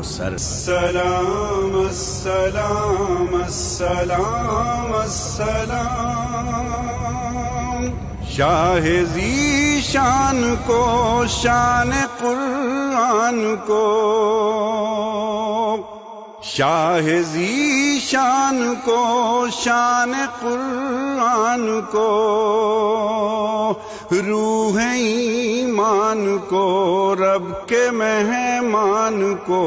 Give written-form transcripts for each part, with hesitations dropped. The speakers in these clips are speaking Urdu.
السلام السلام السلام السلام شاہ ذی شان کو شان قرآن کو، شاہ ذی شان کو شان قرآن کو، روح ایمان کو رب کے مہمان کو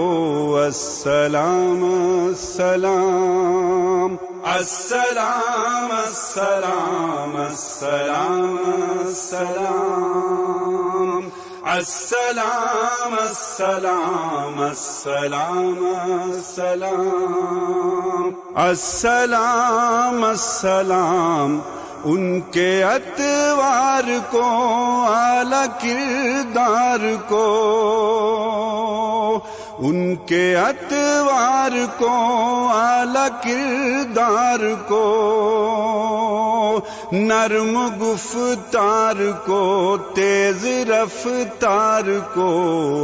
السلام السلام السلام السلام السلام السلام السلام السلام السلام السلام السلام السلام ان کے اتوار کو اعلی کردار کو، ان کے اتوار کو اعلی کردار کو، نرم گفتار کو تیز رفتار کو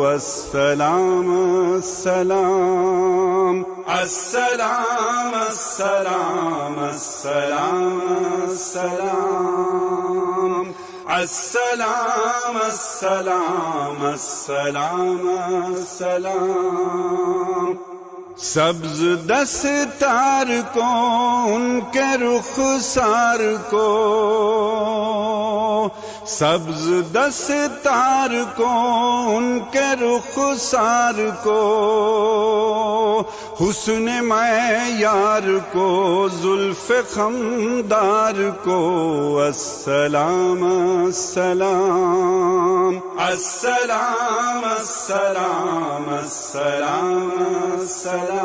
السلام السلام السلام السلام السلام السلام السلام السلام السلام السلام سبز دستار کو ان کے رخسار کو، سبز دستار کو ان کے رخسار کو، حسن معیار کو زلف خمدار کو السلام السلام السلام السلام السلام السلام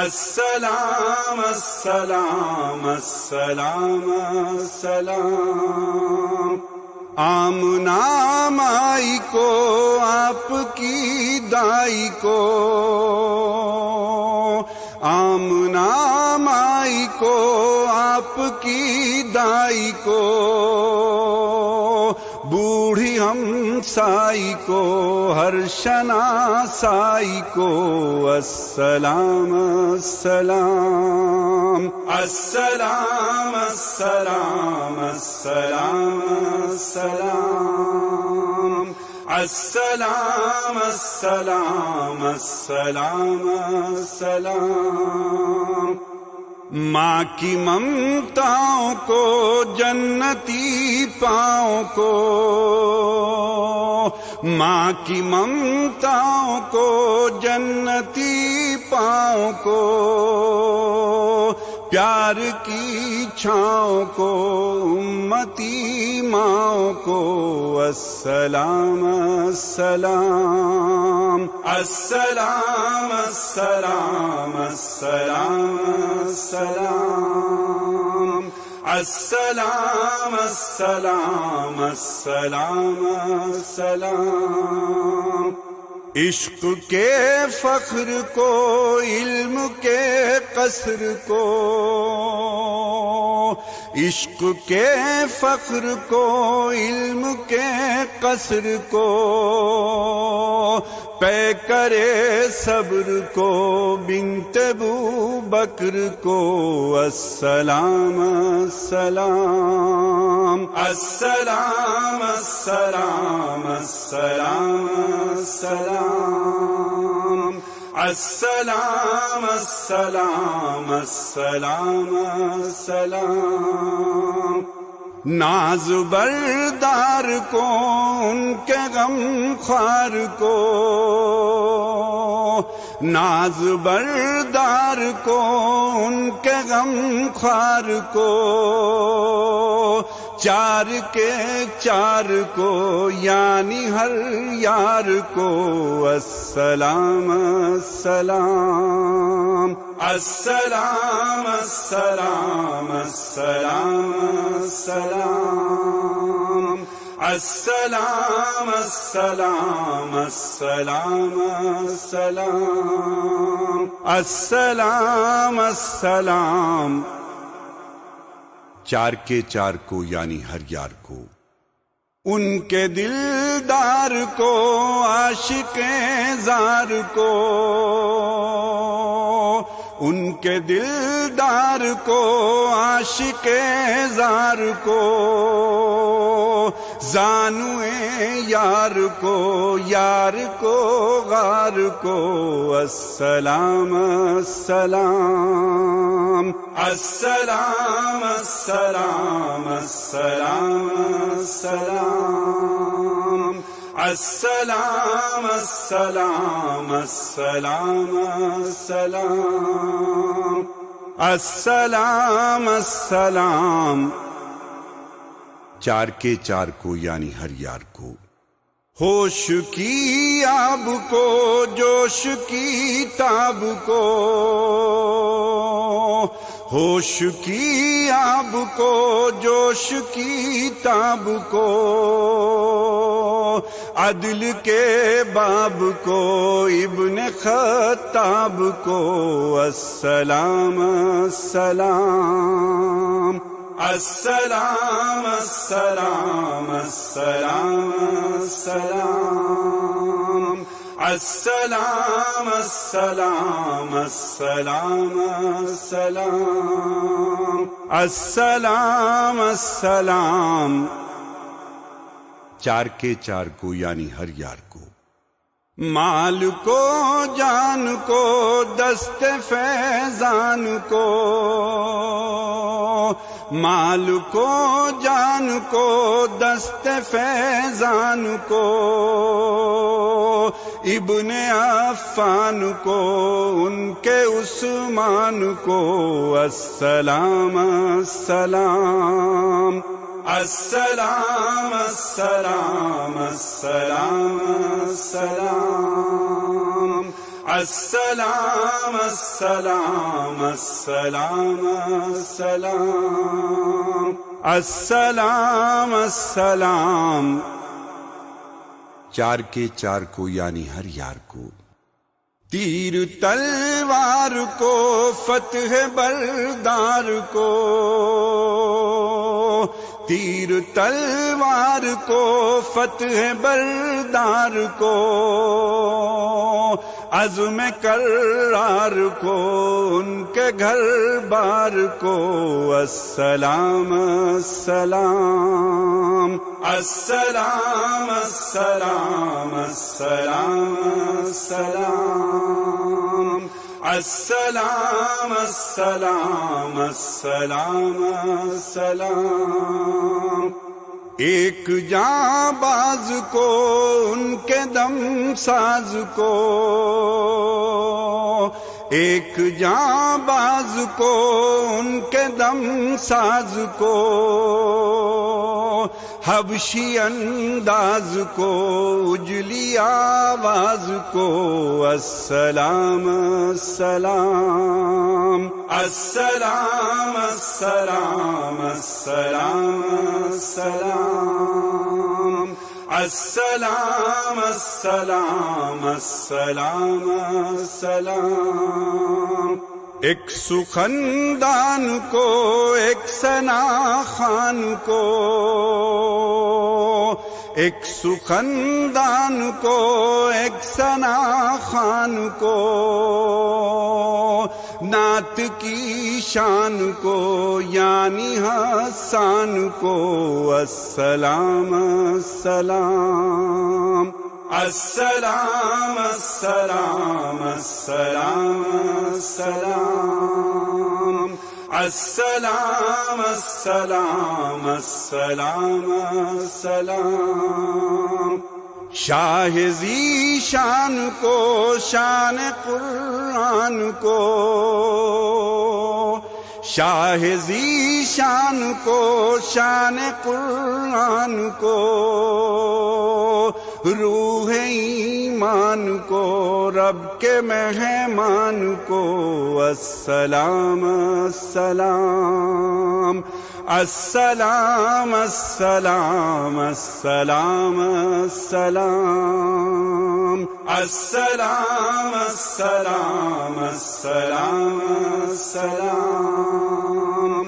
السلام السلام السلام السلام آمنا مائی کو آپ کی دائی کو، آمنا مائی کو آپ کی دائی کو، بوڑھی ہمسائی کو ہر شناسائی کو السلام السلام السلام السلام السلام السلام السلام السلام السلام السلام ماں کی ممتاؤں کو جنتی پاؤں کو، ماں کی ممتاؤں کو جنتی پاؤں کو، پیار کی چھاؤں کو امتی ماؤں کو السلام السلام السلام السلام السلام السلام السلام السلام السلام السلام عشق کے فخر کو علم کے قصر کو، عشق کے فخر کو علم کے قصر کو، پے کرے صبر کو بنت ابو بکر کو السلام السلام السلام السلام السلام السلام السلام السلام السلام السلام ناز بردار کو ان کے غم خوار کو، ناز بردار کو ان کے غم خوار کو، چار کے چار کو یعنی ہر یار کو السلام السلام السلام السلام السلام السلام السلام السلام السلام السلام السلام السلام چار کے چار کو یعنی ہر یار کو، ان کے دلدار کو عاشق زار کو، ان کے دلدار کو عاشق زار کو، زانوے یار کو، یار کو غار کو، السلام السلام السلام السلام السلام السلام السلام السلام السلام السلام السلام السلام چار کے چار کو یعنی ہر یار کو، ہوش کی آب کو، جوش کی تاب کو، ہوش کی آب کو، جوش کی تاب کو، عدل کے باب کو، ابن خطاب کو، السلام السلام السلام السلام السلام السلام السلام السلام السلام السلام السلام السلام چار کے چار کو یعنی ہر یار کو، مال کو، جان کو، دست فیضان کو، مال کو، جان کو، دست فیضان کو، ابن عفان کو، ان کے عثمان کو، السلام السلام السلام السلام السلام السلام السلام السلام السلام السلام السلام السلام چار کے چار کو یعنی ہر یار کو، تیر تلوار کو، فتح بردار کو، تیر تلوار کو، فتح بردار کو، عزم کرار کو، ان کے گھر بار کو، السلام السلام السلام السلام السلام السلام السلام السلام السلام السلام ایک جاں باز کو، ان کے دم ساز کو، ایک جاں باز کو، ان کے دم ساز کو، حبشی انداز کو، اجلی آواز کو، السلام السلام السلام السلام السلام السلام السلام السلام السلام السلام ایک سخندان کو، ایک ثنا خان کو، ایک سخندان کو، ایک ثنا خان کو، نعت کی شان کو، یعنی حسان کو، السلام السلام السلام السلام السلام السلام السلام السلام السلام السلام شاہ ذی شان کو، شان قرآن کو، شاہ ذی شان کو، شان قرآن کو، روح ایمان کو، رب کے مہمان کو، السلام السلام السلام السلام السلام السلام السلام السلام السلام السلام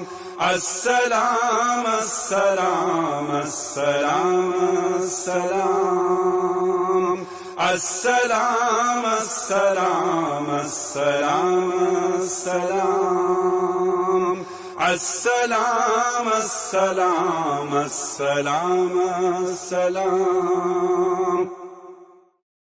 السلام السلام السلام السلام السلام السلام السلام السلام السلام السلام السلام السلام